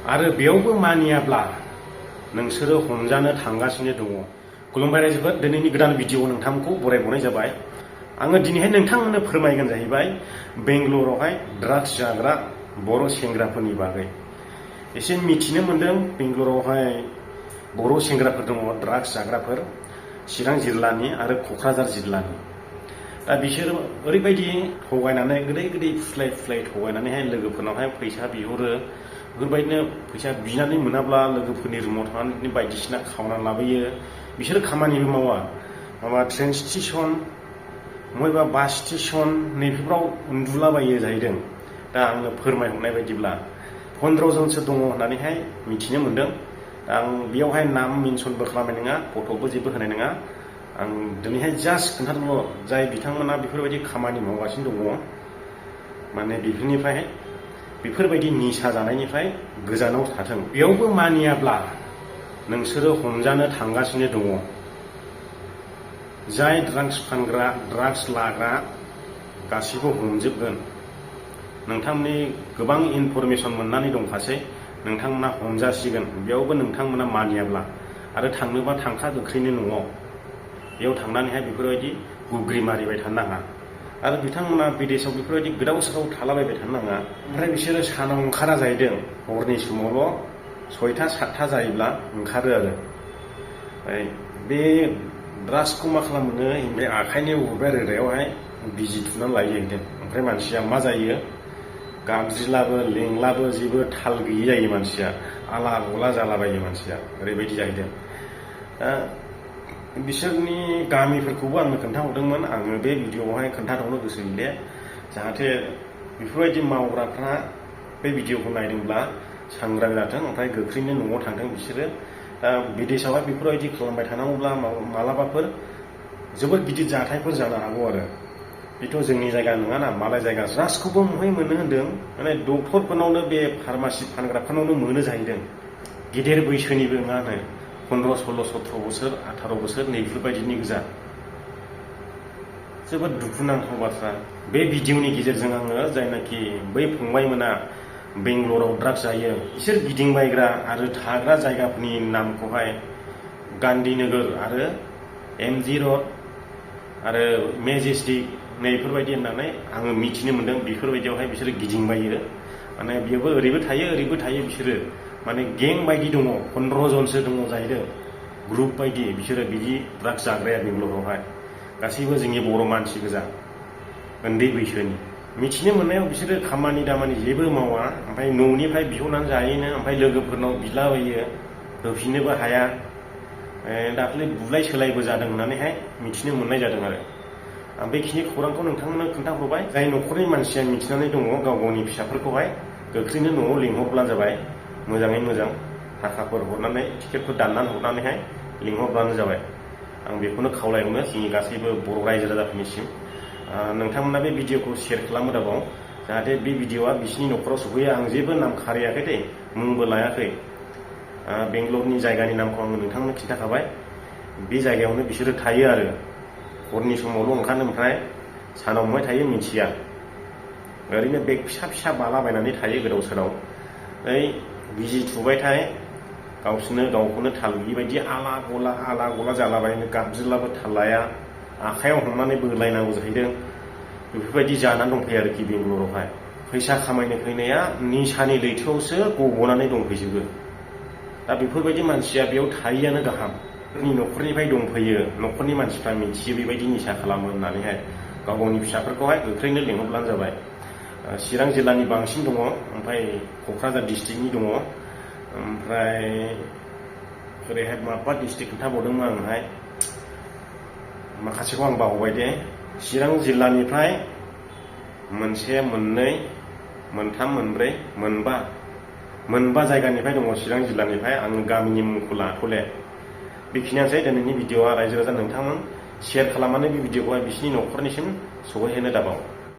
आरो बेयावबो मानियाब्ला नोंसोरो हमजानो थांगासिनो दङ। खुलुमबाय रायजोफोर, दिनैनि गोदान भिडिअ नोंथांखौ बरायबावनाय जाबाय। आङो दिनैहाय नोंथांमोननो फोरमायगोन जाहैबाय बेंगलरावहाय ड्राग्स जाग्रा बर' सेंग्राफोरनि बागै। एसे मिथिनो मोन्दों बेंगलरावहाय बर' सेंग्राफोर दङ ड्राग्स जाग्राफोर, चिरां जिल्लानि आरो क'क्राझार जिल्लानि। दा बिसोर ओरैबायदि थगायनानै गोदै गोदै फुस्लाय थगायनानैहाय लोगोफोरनावहाय फैसा बिहरो। बेफोरबायदिनो फैसा बिनानै मोनाब्ला लोगोफोरनि रुमाव थांनानै बायदिसिना खावनानै लाबोयो। बिसोर खामानिबो मावा, माबा ट्रेन स्टेसन बबेबा बास स्टेसन नैबेफोराव उन्दुलाबायो जाहैदों। दा आंनो फोरमायहरनाय बायदिब्ला 15 जनसो दङ होननानैहाय मिथिनो मोन्दों। दा आं बेयावहाय नाम मेनसनबो खालामनाय नङा, फट'बो जेबो होनाय नङा। आं दिनैहाय जास्ट खोन्थादोंल' जाय बिथांमोना बेफोरबायदि खामानि मावगासिनो दङ, माने बेफोरबायदि निसा जानायनिफ्राय गोजानाव थाथों। बेयावबो मानियाब्ला नोंसोरो हमजानो थांगासिनो दङ। जाय ड्राग्स फानग्रा, ड्राग्स लाग्रा गासिबो हमजोबगोन। नोंथांनि गोबां इनफरमेसन मोननानै दंखासै, नोंथांमोना हमजासिगोन। बेयावबो नोंथांमोना मानियाब्ला आरो थांनोबा थांखा गोख्रैनो न'आव। बेयाव थांनानैहाय बेफोरबायदि गुग्रि मारिबाय थानो नाङा। आरो बिथांमोना बिदेशआव बेफोरबायदि गोदाव सोराव थालाबायबाय थानो नाङा। ओमफ्राय बिसोरो सानाव ओंखारा जाहैदों, हरनि समावल' 6टा 7टा जायोब्ला ओंखारो आरो। बे ड्राग्सखौ मा खालामो, ओमफ्राय आखाइनि बबेबा रोदायावहाय बिजि थुनानै लायो जाहैदों। ओमफ्राय मानसिया मा जायो, गाबज्रिलाबो लेंलाबो जेबो थाल गैयि जायो मानसिया, आला गला जालाबायो मानसिया, ओरैबायदि जाहैदों। बिसोरनि गामिफोरखौबो आंनो खोन्थाहरदोंमोन। आङो बे भिडिअआवहाय खोन्थाहरनो गोसो गैले, जाहाथे बेफोरबायदि मावग्राफ्रा बे भिडिअखौ नायदोंब्ला सांग्रां जाथों, ओमफ्राय गोख्रैनो न'आव थांथों बिसोरो। दा बिदेशआवहाय बेफोरबायदि खालामबाय थानांगौब्ला मालाबाफोर जोबोद गिदिर जाथायफोर जानो हागौ आरो। बेथ' जोंनि जायगा नङाना, मालाय जायगा। ड्राग्सखौबो महाय मोनो होन्दों, माने डक्टरफोरनावनो, बे फार्मासि फानग्राफोरनावनो मोनो जाहैदों। गिदिर बैसोनिबो नङा होनो, 15, 16, 17 बोसोर 18 बोसोर नैफोरबायदिनि गोजा। जोबोद दुखुनांथाव बाथ्रा। बे भिडिअनि गेजेरजों आङो जायनाखि बै फंबायमोना बेंगलराव ड्राग्स जायो, बिसोर गिदिंबायग्रा आरो थाग्रा जायगाफोरनि नामखौहाय गान्धीनगर आरो MG र'ड आरो मेजेस्टिक नैफोरबायदि होननानै आङो मिथिनो मोन्दों। बेफोरबायदियावहाय बिसोरो गिदिंबायो। माने बेयावबो ओरैबो थायो बिसोरो, माने गें बायदि दङ, 15 जनसो दङ जाहैदों, ग्रुप बायदि। बिसोरो बिदि ड्राग्स जाग्राया बेंगलरावहाय गासैबो जोंनि बर' मानसि गोजा, उन्दै बैसोनि। मिथिनो मोननायाव बिसोरो खामानि दामानि जेबो मावा, ओमफ्राय न'निफ्राय बिहरनानै जायोनो, ओमफ्राय लोगोफोरनाव बिलाबायो, होफिननोबो हाया। दाख्लै बुलाय सोलायबो जादों होननानैहाय मिथिनो मोननाय जादों आरो। आं बेखिनि खौरांखौ नोंथांमोननो खोन्थाहरबाय। जाय न'खरनि मानसिया मिथिनानै दङ, गाव गावनि फिसाफोरखौहाय गोख्रैनो न'आव लिंहरब्लानो जाबाय। मोजाङै मोजां थाखाफोर हरनानै, टिकेटफोर दाननानै हरनानैहाय लिंहरब्लानो जाबाय। आं बेखौनो खावलायहरनो जोंनि गासैबो बर' रायजो राजाफोरनिसिम। नोंथांमोना बे भिडिअखौ शेयार खालामो दाबाव, जाहाथे बे भिडिअआ बिसिनि न'खराव सफैयो। आं जेबो नाम खारियाखै दे, मुंबो लायाखै। बेंगलरनि जायगानि नामखौ आङो नोंथांनो खिन्थाखाबाय। बे जायगायावनो बिसोरो थायो आरो। हरनि समावल' ओंखारो, ओमफ्राय सानाव बहाय थायो मिथिया। ओरैनो बेग फिसा बालाबायनानै थायो गोदाव सोराव। बिजि थुबायथाय गावखौनो थाल गैयि बायदि आला गला जालाबायनो, गाबज्रिलाबो थाल लाया, आखाइयाव हमनानै बोलायनांगौ जाहैदों। बेफोरबायदि जानानै दंफैयो आरोखि बेंगलरावहाय। फैसा खामायनो फैनाया निसानि लैथोआवसो गब'नानै दंफैजोबो। दा बेफोरबायदि मानसिया बेयाव थायैआनो गाहाम। न'खरनिफ्राय दंफैयो, न'खरनि मानसिफ्रा मिथियो बेबायदि निसा खालामो होननानैहाय गाव गावनि फिसाफोरखौहाय गोख्रैनो लिंहरब्लानो जाबाय। चिरां जिल्लानि बांसिन दङ, ओमफ्राय क'क्राझार डिस्ट्रिक्टनि दङ, ओमफ्राय ओरैहाय माबा डिस्ट्रिक्ट खोन्थाबावदोंमोन आंहाय, माखासेखौ आं बावबाय दे। चिरां जिल्लानिफ्राय 1, 2, 3, 4, 5, मोनबा जायगानिफ्राय दङ चिरां जिल्लानिफ्राय। आं गामिनि मुंखौ लाथ'ले। बेखिनियानोसै दिनैनि भिडिअआ। रायजो राजा नोंथांमोन शेयार खालामनानै बे भिडिअखौहाय बिसिनि न'खरनिसिम सहैहोनो दाबाव।